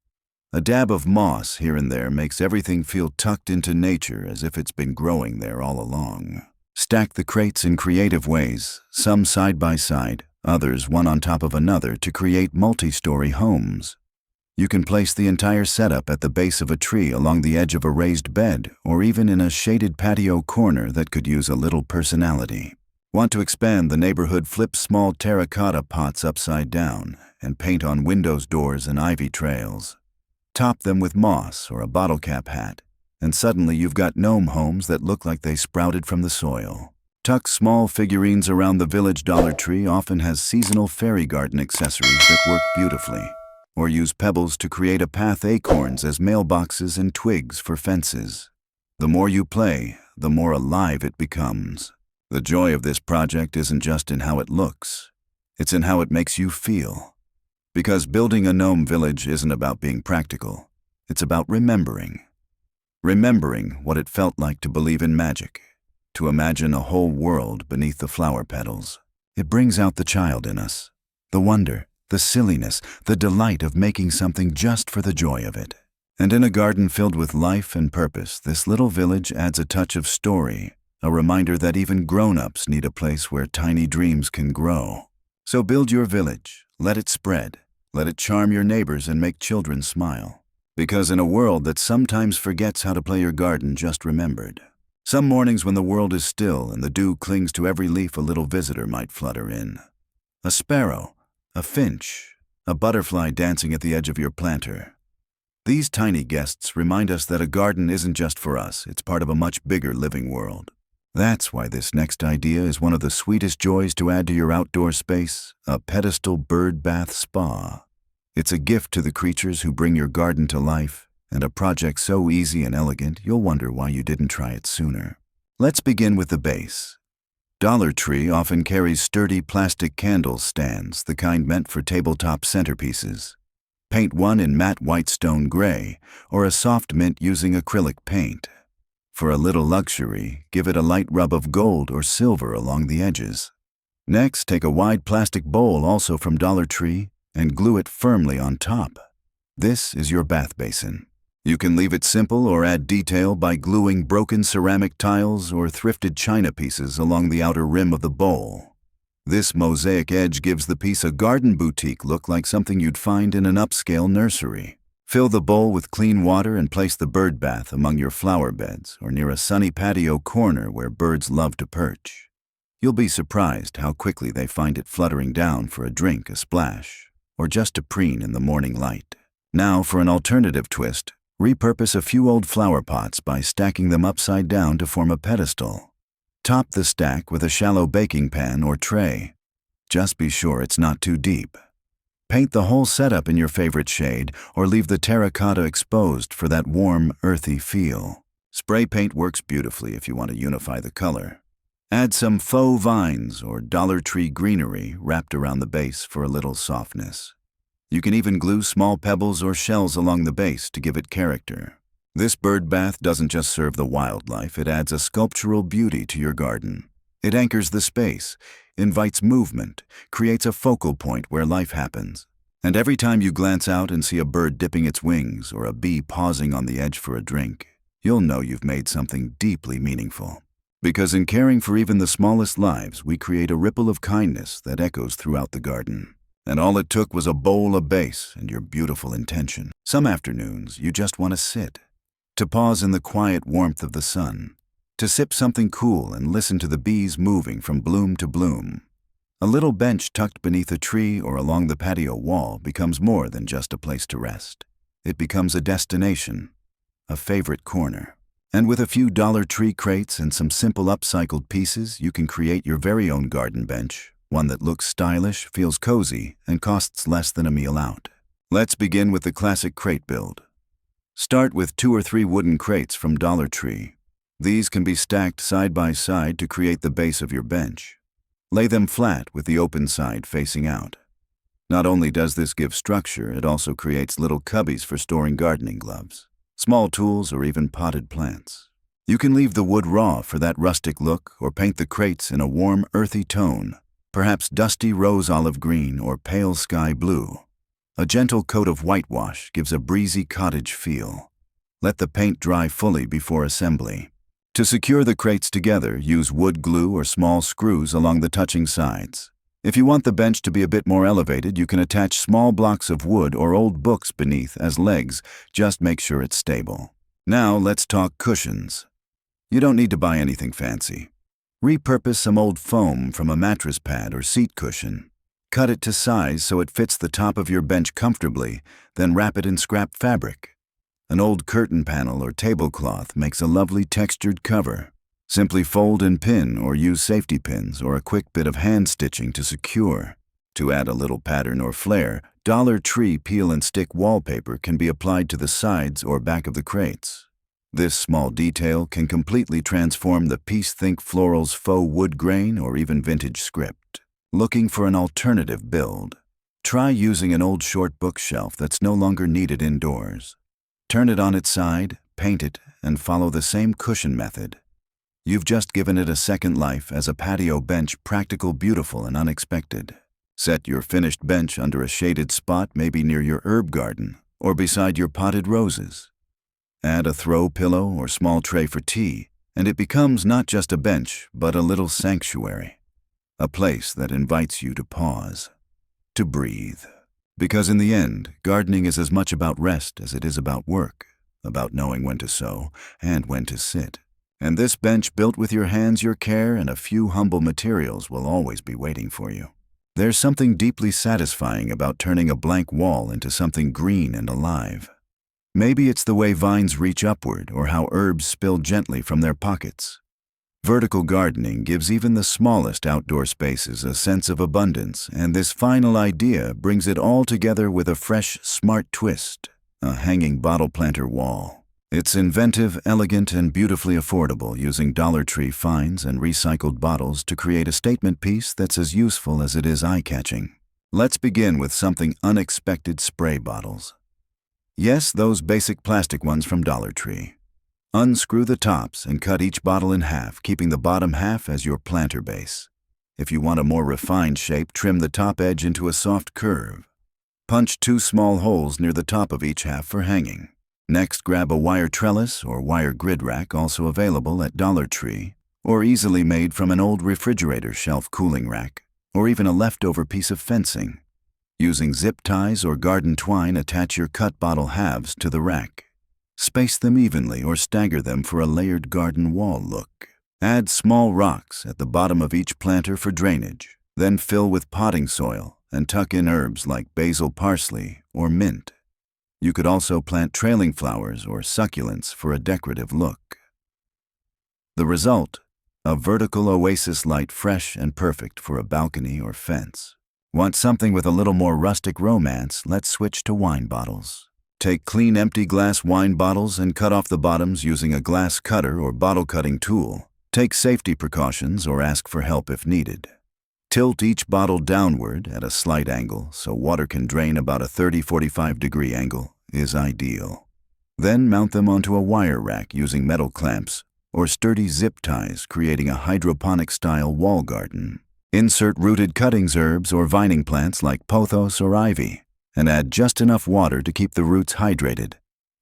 A dab of moss here and there makes everything feel tucked into nature as if it's been growing there all along. Stack the crates in creative ways, some side by side, others one on top of another to create multi-story homes. You can place the entire setup at the base of a tree, along the edge of a raised bed, or even in a shaded patio corner that could use a little personality. Want to expand the neighborhood? Flip small terracotta pots upside down and paint on windows, doors, and ivy trails. Top them with moss or a bottle cap hat, and suddenly you've got gnome homes that look like they sprouted from the soil. Tuck small figurines around the village. Dollar Tree often has seasonal fairy garden accessories that work beautifully. or use pebbles to create a path, acorns as mailboxes and twigs for fences. The more you play, the more alive it becomes. The joy of this project isn't just in how it looks, it's in how it makes you feel. Because building a gnome village isn't about being practical, it's about remembering. Remembering what it felt like to believe in magic, to imagine a whole world beneath the flower petals. It brings out the child in us, the wonder, the silliness, the delight of making something just for the joy of it. And in a garden filled with life and purpose, this little village adds a touch of story, a reminder that even grown-ups need a place where tiny dreams can grow. So build your village, let it spread, let it charm your neighbors and make children smile. Because in a world that sometimes forgets how to play your garden, just remembered. Some mornings when the world is still and the dew clings to every leaf, a little visitor might flutter in. A sparrow, a finch, a butterfly dancing at the edge of your planter. These tiny guests remind us that a garden isn't just for us, it's part of a much bigger living world. That's why this next idea is one of the sweetest joys to add to your outdoor space, a pedestal bird bath spa. It's a gift to the creatures who bring your garden to life, and a project so easy and elegant you'll wonder why you didn't try it sooner. Let's begin with the base. Dollar Tree often carries sturdy plastic candle stands, the kind meant for tabletop centerpieces. Paint one in matte white stone gray, or a soft mint using acrylic paint. For a little luxury, give it a light rub of gold or silver along the edges. Next, take a wide plastic bowl, also from Dollar Tree, and glue it firmly on top. This is your bath basin. You can leave it simple or add detail by gluing broken ceramic tiles or thrifted china pieces along the outer rim of the bowl. This mosaic edge gives the piece a garden boutique look, like something you'd find in an upscale nursery. Fill the bowl with clean water and place the bird bath among your flower beds or near a sunny patio corner where birds love to perch. You'll be surprised how quickly they find it fluttering down for a drink, a splash, or just to preen in the morning light. Now for an alternative twist, repurpose a few old flower pots by stacking them upside down to form a pedestal. Top the stack with a shallow baking pan or tray. Just be sure it's not too deep. Paint the whole setup in your favorite shade or leave the terracotta exposed for that warm, earthy feel. Spray paint works beautifully if you want to unify the color. Add some faux vines or Dollar Tree greenery wrapped around the base for a little softness. You can even glue small pebbles or shells along the base to give it character. This bird bath doesn't just serve the wildlife, it adds a sculptural beauty to your garden. It anchors the space, invites movement, creates a focal point where life happens. And every time you glance out and see a bird dipping its wings or a bee pausing on the edge for a drink, you'll know you've made something deeply meaningful. Because in caring for even the smallest lives, we create a ripple of kindness that echoes throughout the garden. And all it took was a bowl, a base, and your beautiful intention. Some afternoons, you just want to sit, to pause in the quiet warmth of the sun, to sip something cool and listen to the bees moving from bloom to bloom. A little bench tucked beneath a tree or along the patio wall becomes more than just a place to rest. It becomes a destination, a favorite corner. And with a few Dollar Tree crates and some simple upcycled pieces, you can create your very own garden bench, one that looks stylish, feels cozy, and costs less than a meal out. Let's begin with the classic crate build. Start with 2 or 3 wooden crates from Dollar Tree. These can be stacked side by side to create the base of your bench. Lay them flat with the open side facing out. Not only does this give structure, it also creates little cubbies for storing gardening gloves, small tools, or even potted plants. You can leave the wood raw for that rustic look or paint the crates in a warm, earthy tone, perhaps dusty rose olive green or pale sky blue. A gentle coat of whitewash gives a breezy cottage feel. Let the paint dry fully before assembly. To secure the crates together, use wood glue or small screws along the touching sides. If you want the bench to be a bit more elevated, you can attach small blocks of wood or old books beneath as legs. Just make sure it's stable. Now let's talk cushions. You don't need to buy anything fancy. Repurpose some old foam from a mattress pad or seat cushion. Cut it to size so it fits the top of your bench comfortably, then wrap it in scrap fabric. An old curtain panel or tablecloth makes a lovely textured cover. Simply fold and pin or use safety pins or a quick bit of hand stitching to secure. To add a little pattern or flair, Dollar Tree peel and stick wallpaper can be applied to the sides or back of the crates. This small detail can completely transform the piece. Think florals, faux wood grain, or even vintage script. Looking for an alternative build? Try using an old short bookshelf that's no longer needed indoors. Turn it on its side, paint it, and follow the same cushion method. You've just given it a second life as a patio bench, practical, beautiful, and unexpected. Set your finished bench under a shaded spot, maybe near your herb garden or beside your potted roses. Add a throw pillow or small tray for tea, and it becomes not just a bench, but a little sanctuary. A place that invites you to pause, to breathe. Because in the end, gardening is as much about rest as it is about work, about knowing when to sow and when to sit. And this bench built with your hands, your care, and a few humble materials will always be waiting for you. There's something deeply satisfying about turning a blank wall into something green and alive. Maybe it's the way vines reach upward or how herbs spill gently from their pockets. Vertical gardening gives even the smallest outdoor spaces a sense of abundance, and this final idea brings it all together with a fresh, smart twist: a hanging bottle planter wall. It's inventive, elegant, and beautifully affordable, using Dollar Tree finds and recycled bottles to create a statement piece that's as useful as it is eye-catching. Let's begin with something unexpected: spray bottles. Yes, those basic plastic ones from Dollar Tree. Unscrew the tops and cut each bottle in half, keeping the bottom half as your planter base. If you want a more refined shape, trim the top edge into a soft curve. Punch 2 small holes near the top of each half for hanging. Next, grab a wire trellis or wire grid rack, also available at Dollar Tree, or easily made from an old refrigerator shelf cooling rack, or even a leftover piece of fencing. Using zip ties or garden twine, attach your cut bottle halves to the rack. Space them evenly or stagger them for a layered garden wall look. Add small rocks at the bottom of each planter for drainage, then fill with potting soil and tuck in herbs like basil, parsley, or mint. You could also plant trailing flowers or succulents for a decorative look. The result: a vertical oasis light, fresh and perfect for a balcony or fence. Want something with a little more rustic romance? Let's switch to wine bottles. Take clean, empty glass wine bottles and cut off the bottoms using a glass cutter or bottle cutting tool. Take safety precautions or ask for help if needed. Tilt each bottle downward at a slight angle so water can drain. About a 30-45 degree angle is ideal. Then mount them onto a wire rack using metal clamps or sturdy zip ties, creating a hydroponic-style wall garden. Insert rooted cuttings, herbs, or vining plants like pothos or ivy, and add just enough water to keep the roots hydrated.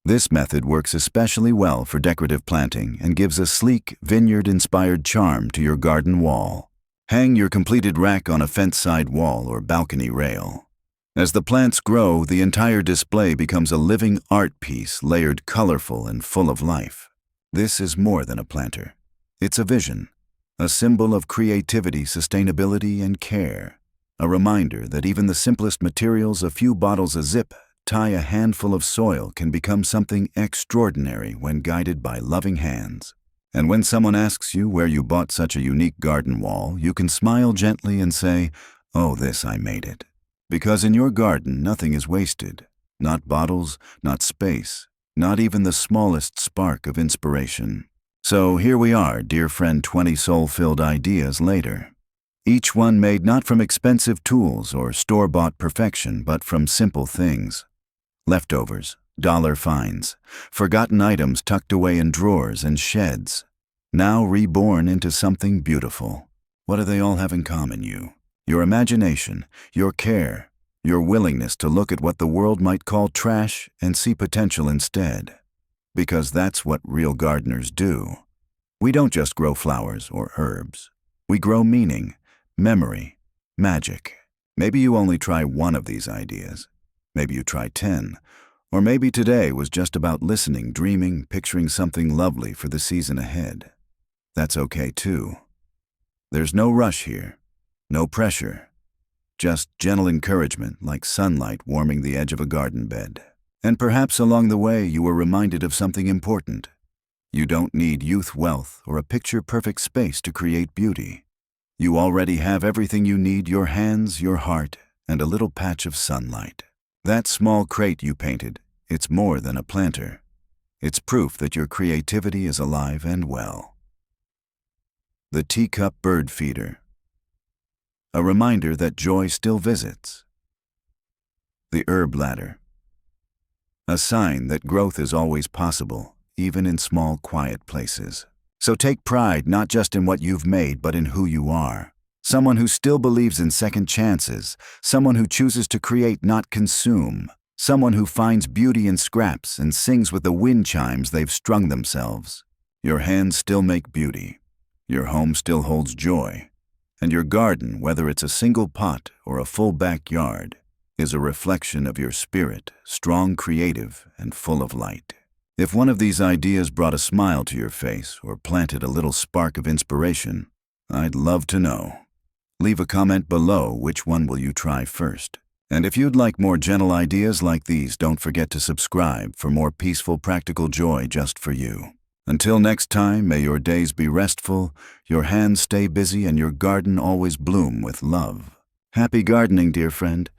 This method works especially well for decorative planting and gives a sleek, vineyard-inspired charm to your garden wall. Hang your completed rack on a fence-side wall or balcony rail. As the plants grow, the entire display becomes a living art piece, layered, colorful, and full of life. This is more than a planter. It's a vision, a symbol of creativity, sustainability, and care. A reminder that even the simplest materials, a few bottles, a zip tie, a handful of soil, can become something extraordinary when guided by loving hands. And when someone asks you where you bought such a unique garden wall, you can smile gently and say, "Oh, this, I made it." Because in your garden, nothing is wasted. Not bottles, not space, not even the smallest spark of inspiration. So here we are, dear friend, 20 soul-filled ideas later. Each one made not from expensive tools or store-bought perfection, but from simple things. Leftovers, dollar finds, forgotten items tucked away in drawers and sheds, now reborn into something beautiful. What do they all have in common? Your imagination, your care, your willingness to look at what the world might call trash and see potential instead. Because that's what real gardeners do. We don't just grow flowers or herbs. We grow meaning, memory, magic. Maybe you only try one of these ideas. Maybe you try 10. Or maybe today was just about listening, dreaming, picturing something lovely for the season ahead. That's okay too. There's no rush here, no pressure, just gentle encouragement like sunlight warming the edge of a garden bed. And perhaps along the way you were reminded of something important. You don't need youth, wealth, or a picture-perfect space to create beauty. You already have everything you need: your hands, your heart, and a little patch of sunlight. That small crate you painted, it's more than a planter. It's proof that your creativity is alive and well. The teacup bird feeder. A reminder that joy still visits. The herb ladder. A sign that growth is always possible, even in small, quiet places. So take pride not just in what you've made, but in who you are. Someone who still believes in second chances. Someone who chooses to create, not consume. Someone who finds beauty in scraps and sings with the wind chimes they've strung themselves. Your hands still make beauty. Your home still holds joy. And your garden, whether it's a single pot or a full backyard, is a reflection of your spirit, strong, creative, and full of light. If one of these ideas brought a smile to your face or planted a little spark of inspiration, I'd love to know. Leave a comment below. Which one will you try first? And if you'd like more gentle ideas like these, don't forget to subscribe for more peaceful, practical joy just for you. Until next time, may your days be restful, your hands stay busy, and your garden always bloom with love. Happy gardening, dear friend.